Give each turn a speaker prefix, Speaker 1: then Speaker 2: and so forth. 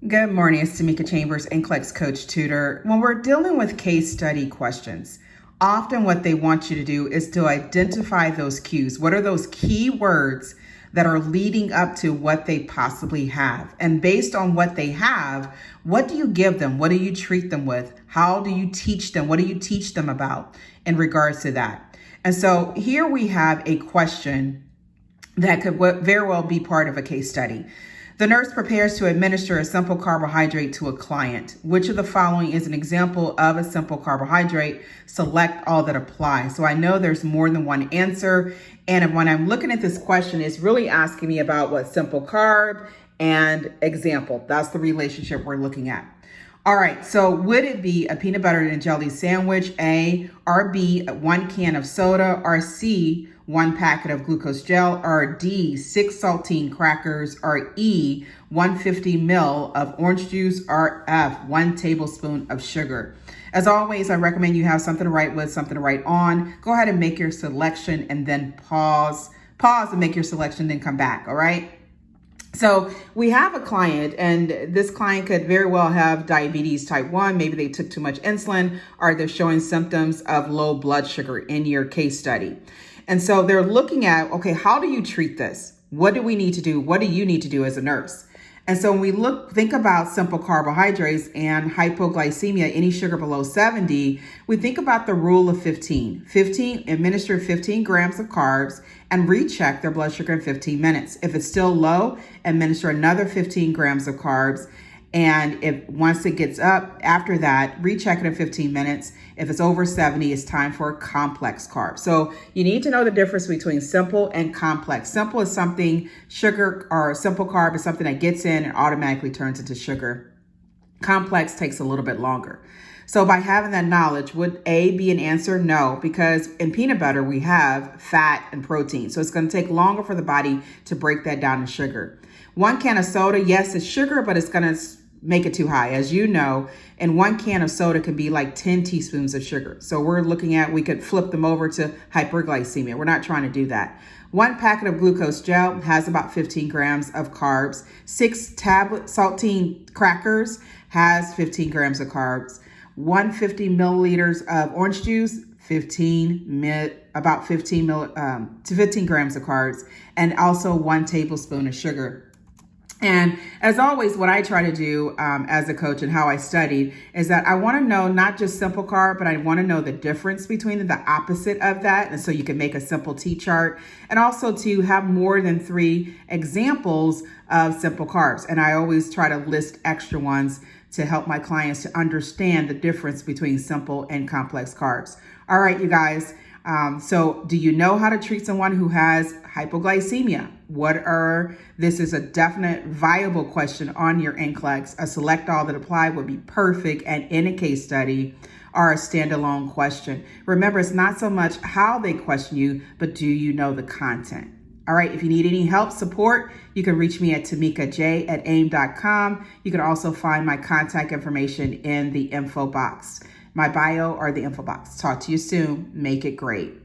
Speaker 1: Good morning, it's Tamika Chambers, NCLEX Coach Tutor. When we're dealing with case study questions, often what they want you to do is to identify those cues. What are those key words that are leading up to what they possibly have? And based on what they have, what do you give them? What do you treat them with? How do you teach them? What do you teach them about in regards to that? And so here we have a question that could very well be part of a case study. The nurse prepares to administer a simple carbohydrate to a client. Which of the following is an example of a simple carbohydrate? Select all that apply. So I know there's more than one answer. And when I'm looking at this question, it's really asking me about what simple carb and example. That's the relationship we're looking at. All right, so would it be a peanut butter and jelly sandwich, A, or B, 1 can of soda, or C, 1 packet of glucose gel, or D, 6 saltine crackers, or E, 150 ml of orange juice, or F, 1 tablespoon of sugar? As always, I recommend you have something to write with, something to write on. Go ahead and make your selection and then pause and make your selection, then come back, all right? So we have a client, and this client could very well have diabetes type 1. Maybe they took too much insulin, or they're showing symptoms of low blood sugar in your case study. And so they're looking at, okay, how do you treat this? What do we need to do? What do you need to do as a nurse? And so when we think about simple carbohydrates and hypoglycemia, any sugar below 70, we think about the rule of 15. Administer 15 grams of carbs and recheck their blood sugar in 15 minutes. If it's still low, administer another 15 grams of carbs. And if once it gets up after that, recheck it in 15 minutes. If it's over 70, it's time for a complex carb. So you need to know the difference between simple and complex. Simple is something, sugar or simple carb is something that gets in and automatically turns into sugar. Complex takes a little bit longer. So by having that knowledge, would A be an answer? No, because in peanut butter, we have fat and protein. So it's going to take longer for the body to break that down to sugar. 1 can of soda, yes, it's sugar, but it's going to make it too high. As you know, and 1 can of soda can be like 10 teaspoons of sugar. So we're looking at, we could flip them over to hyperglycemia. We're not trying to do that. 1 packet of glucose gel has about 15 grams of carbs. 6 saltine crackers has 15 grams of carbs. 150 milliliters of orange juice, about 15 grams of carbs, and also 1 tablespoon of sugar. And as always, what I try to do as a coach and how I studied is that I want to know not just simple carb, but I want to know the difference between the opposite of that. And so you can make a simple T-chart, and also to have more than 3 examples of simple carbs. And I always try to list extra ones to help my clients to understand the difference between simple and complex carbs. All right, you guys. So do you know how to treat someone who has hypoglycemia? This is a definite viable question on your NCLEX. A select all that apply would be perfect, and in a case study or a standalone question. Remember, it's not so much how they question you, but do you know the content? All right, if you need any help, support, you can reach me at tamikaj@aim.com. You can also find my contact information in the info box, my bio or the info box. Talk to you soon. Make it great.